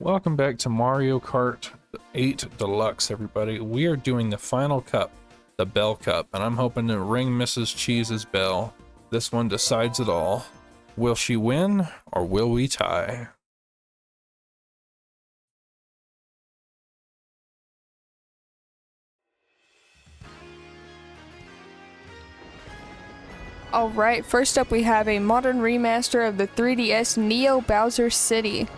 Welcome back to Mario Kart 8 Deluxe, everybody. We are doing the final cup, the Bell Cup, and I'm hoping to ring Mrs. Cheese's bell. This one decides it all. Will she win, or will we tie? Alright, first up we have a modern remaster of the 3DS Neo Bowser City.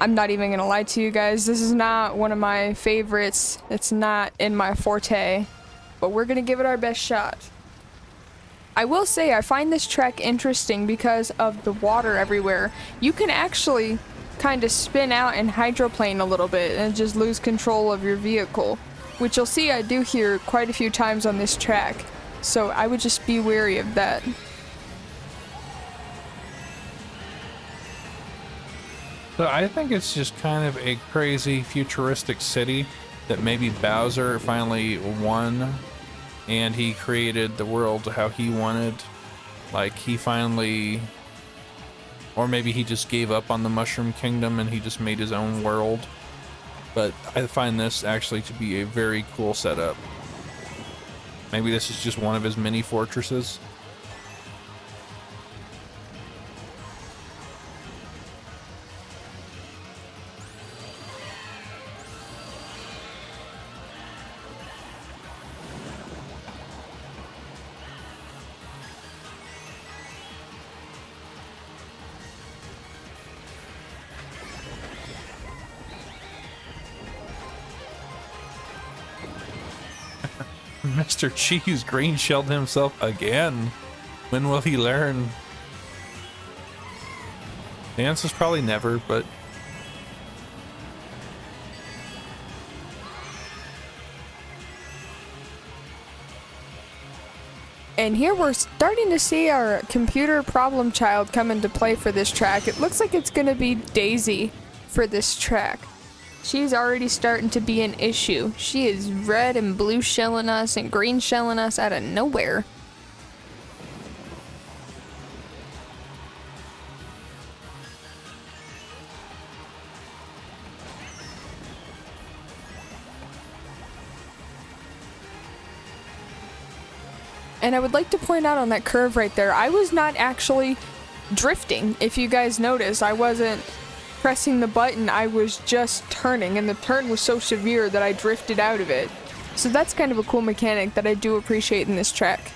I'm not even gonna lie to you guys, this is not one of my favorites. It's not in my forte, but we're gonna give it our best shot. I will say I find this track interesting because of the water everywhere. You can actually kind of spin out and hydroplane a little bit and just lose control of your vehicle, which you'll see I do here quite a few times on this track. So I would just be wary of that. So I think it's just kind of a crazy futuristic city that maybe Bowser finally won and he created the world how he wanted. Like he finally, or maybe he just gave up on the Mushroom Kingdom and he just made his own world. But I find this actually to be a very cool setup. Maybe this is just one of his mini fortresses. Mr. Cheese green shelled himself again. When will he learn? The answer's probably never, but And here we're starting to see our computer problem child come into play for this track. It looks like it's gonna be Daisy for this track. She's already starting to be an issue. She is red and blue shelling us and green shelling us out of nowhere. And I would like to point out on that curve right there, I was not actually drifting. If you guys notice, I wasn't pressing the button, I was just turning, and the turn was so severe that I drifted out of it. So that's kind of a cool mechanic that I do appreciate in this track.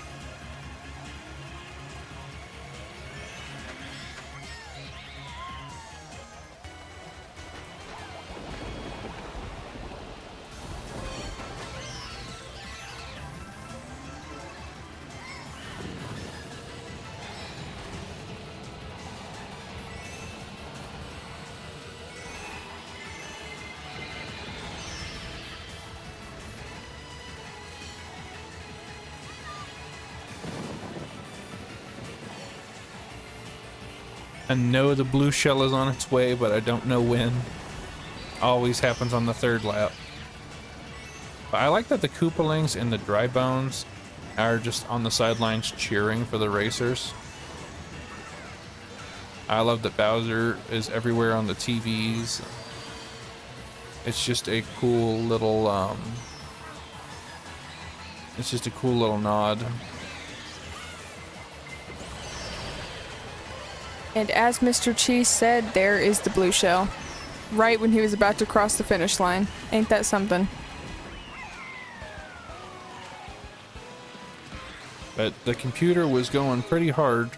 I know the blue shell is on its way, but I don't know when. Always happens on the third lap. But I like that the Koopalings and the Dry Bones are just on the sidelines cheering for the racers. I love that Bowser is everywhere on the TVs. It's just a cool little, it's just a cool little nod. And as Mr. Cheese said, there is the blue shell. Right when he was about to cross the finish line. Ain't that something? But the computer was going pretty hard.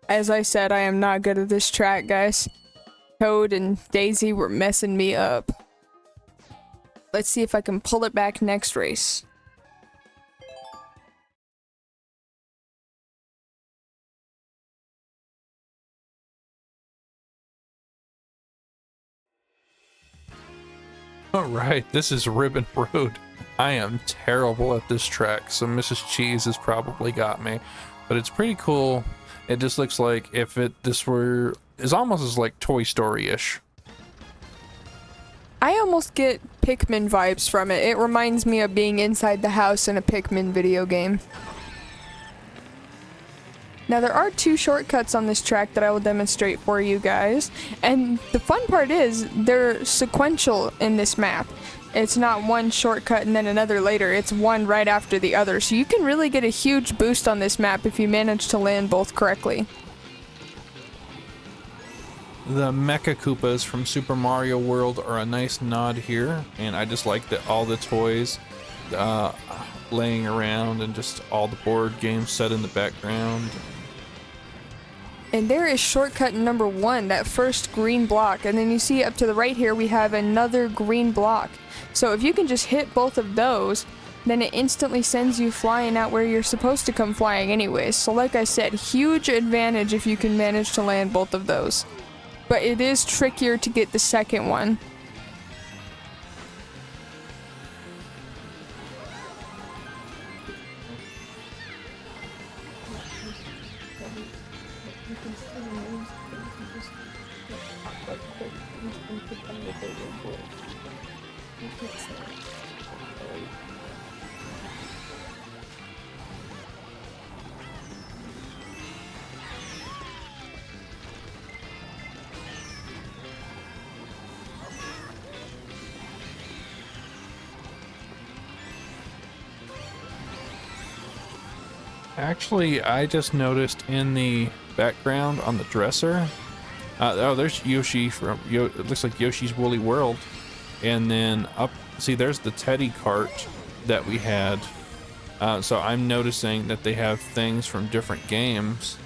As I said, I am not good at this track, guys. Toad and Daisy were messing me up. Let's see if I can pull it back next race. Alright, this is Ribbon Road. I am terrible at this track, so Mrs. Cheese has probably got me. But it's pretty cool. It just looks like if this were, is almost as like Toy Story-ish. I almost get Pikmin vibes from it. It reminds me of being inside the house in a Pikmin video game. Now there are 2 shortcuts on this track that I will demonstrate for you guys, and the fun part is they're sequential in this map. It's not one shortcut and then another later, it's one right after the other, so you can really get a huge boost on this map if you manage to land both correctly. The Mecha Koopas from Super Mario World are a nice nod here, and I just like that all the toys laying around and just all the board games set in the background. And there is shortcut number 1, that first green block, and then you see up to the right here we have another green block. So if you can just hit both of those, then it instantly sends you flying out where you're supposed to come flying anyways. So like I said, huge advantage if you can manage to land both of those. But it is trickier to get the second one. Actually, I just noticed in the background on the dresser, oh, there's Yoshi from, it looks like Yoshi's Woolly World. And then up, see, there's the Teddy cart that we had. So I'm noticing that they have things from different games.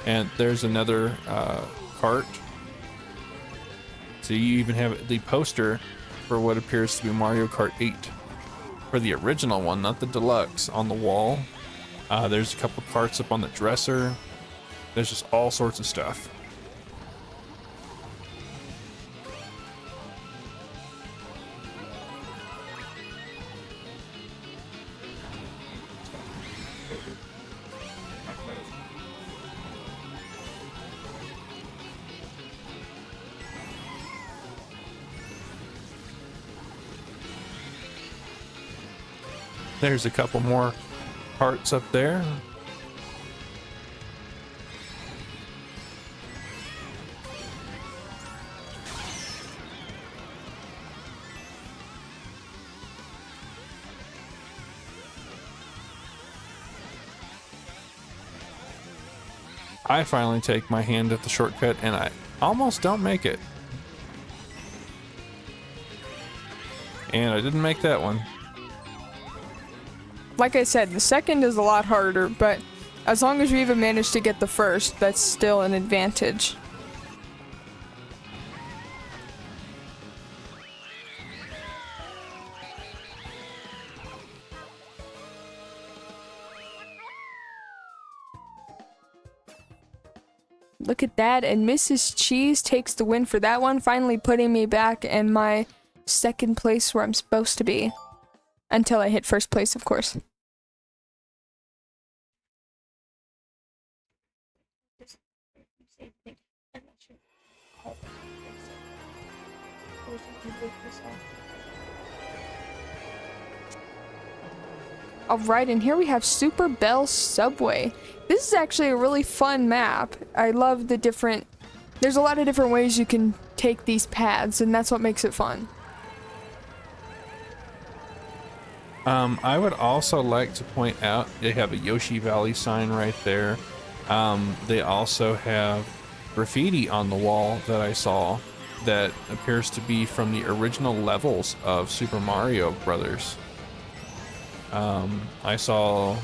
And there's another cart. So you even have the poster for what appears to be Mario Kart 8. For the original one, not the deluxe, on the wall. There's a couple carts up on the dresser. There's just all sorts of stuff. There's a couple more parts up there. I finally take my hand at the shortcut and I almost don't make it. And I didn't make that one. Like I said, the second is a lot harder, but as long as you even manage to get the first, that's still an advantage. Look at that, and Mrs. Cheese takes the win for that one, finally putting me back in my second place where I'm supposed to be. Until I hit first place, of course. Alright, and here we have Super Bell Subway. This is actually a really fun map. I love the different... There's a lot of different ways you can take these paths, and that's what makes it fun. I would also like to point out they have a Yoshi Valley sign right there. They also have graffiti on the wall that I saw that appears to be from the original levels of Super Mario Brothers. I saw,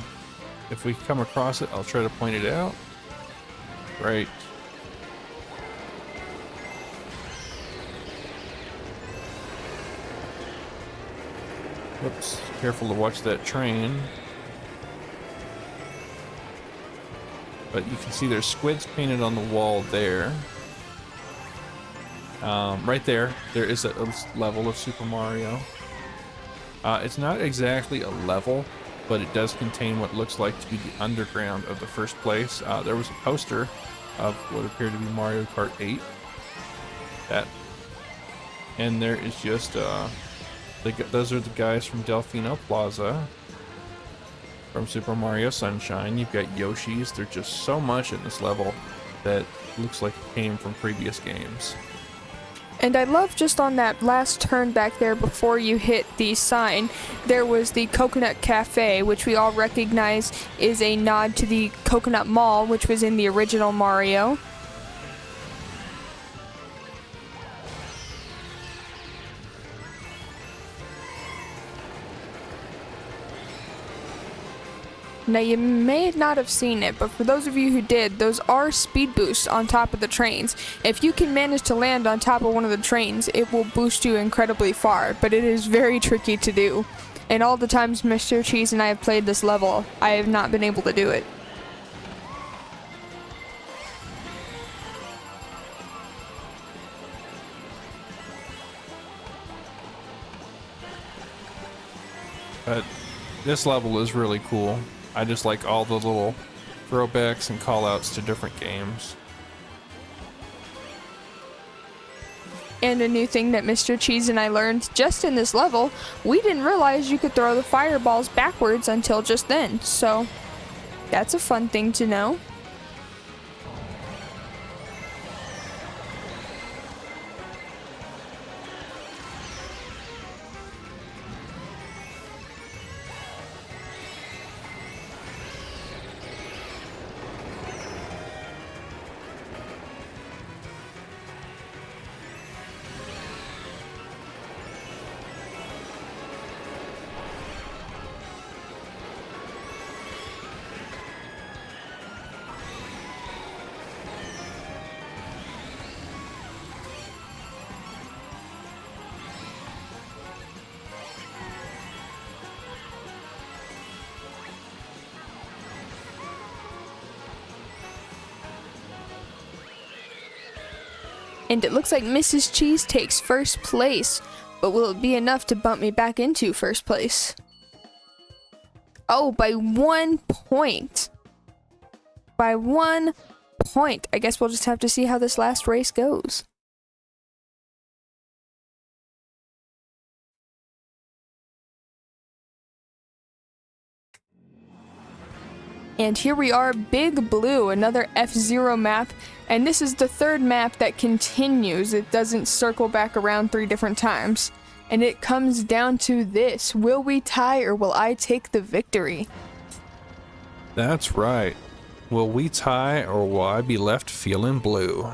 if we come across it, I'll try to point it out. Right. Whoops, careful to watch that train. But you can see there's squids painted on the wall there. Right there, there is a level of Super Mario. It's not exactly a level, but it does contain what looks like to be the underground of the first place. There was a poster of what appeared to be Mario Kart 8. And there is just, those are the guys from Delfino Plaza. from Super Mario Sunshine. You've got Yoshis. There's just so much in this level that looks like it came from previous games. And I love just on that last turn back there before you hit the sign, there was the Coconut Cafe, which we all recognize is a nod to the Coconut Mall, which was in the original Mario. Now you may not have seen it, but for those of you who did, those are speed boosts on top of the trains. If you can manage to land on top of one of the trains, it will boost you incredibly far, but it is very tricky to do. And all the times Mr. Cheese and I have played this level, I have not been able to do it. But this level is really cool. I just like all the little throwbacks and callouts to different games. And a new thing that Mr. Cheese and I learned just in this level, we didn't realize you could throw the fireballs backwards until just then, so that's a fun thing to know. And it looks like Mrs. Cheese takes first place, but will it be enough to bump me back into first place? Oh, by 1 point. By 1 point. I guess we'll just have to see how this last race goes. And here we are, Big Blue, another F-Zero map, and this is the third map that continues. It doesn't circle back around 3 different times. And it comes down to this: will we tie or will I take the victory? That's right. Will we tie or will I be left feeling blue?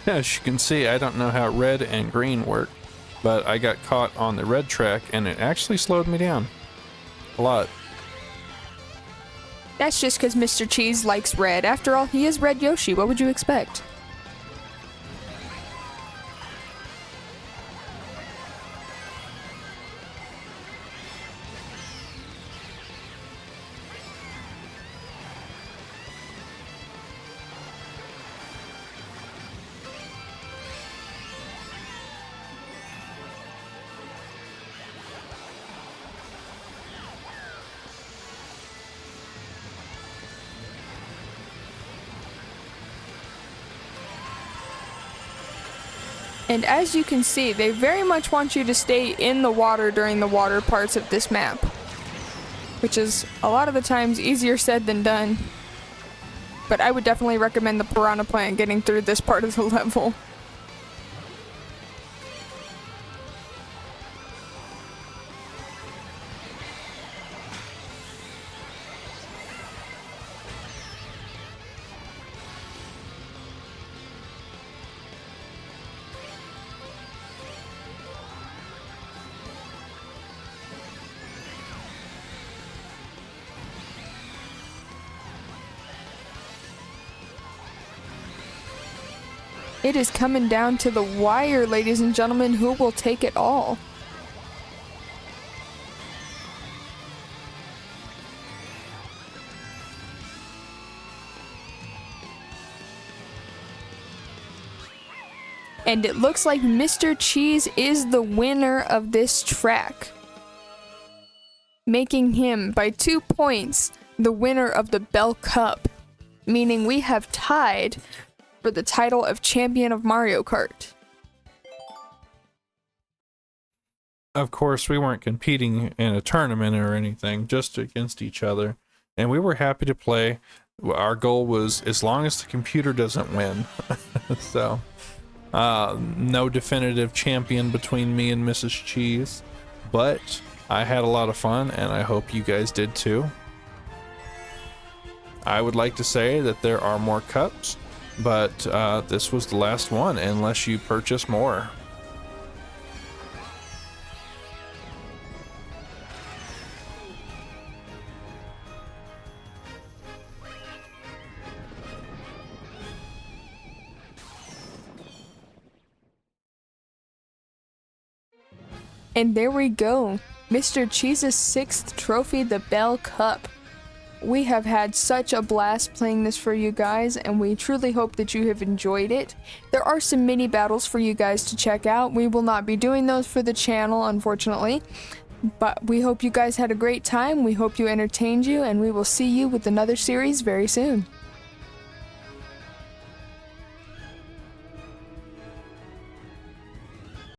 As you can see, I don't know how red and green work, but I got caught on the red track and it actually slowed me down a lot. That's just because Mr. Cheese likes red. After all, he is Red Yoshi. What would you expect? And as you can see, they very much want you to stay in the water during the water parts of this map, which is a lot of the times easier said than done. But I would definitely recommend the piranha plant getting through this part of the level. It is coming down to the wire, ladies and gentlemen. Who will take it all? And it looks like Mr. Cheese is the winner of this track, making him, by 2 points, the winner of the Bell Cup, meaning we have tied for the title of champion of Mario Kart. Of course, we weren't competing in a tournament or anything, just against each other, and we were happy to play. Our goal was as long as the computer doesn't win. So, no definitive champion between me and Mrs. Cheese, but I had a lot of fun, and I hope you guys did too. I would like to say that there are more cups, but this was the last one unless you purchase more. And there we go, Mr. Cheese's 6th trophy, the Bell Cup. We have had such a blast playing this for you guys, and we truly hope that you have enjoyed it. There are some mini battles for you guys to check out. We will not be doing those for the channel, unfortunately, but we hope you guys had a great time. We hope you entertained you, and we will see you with another series very soon.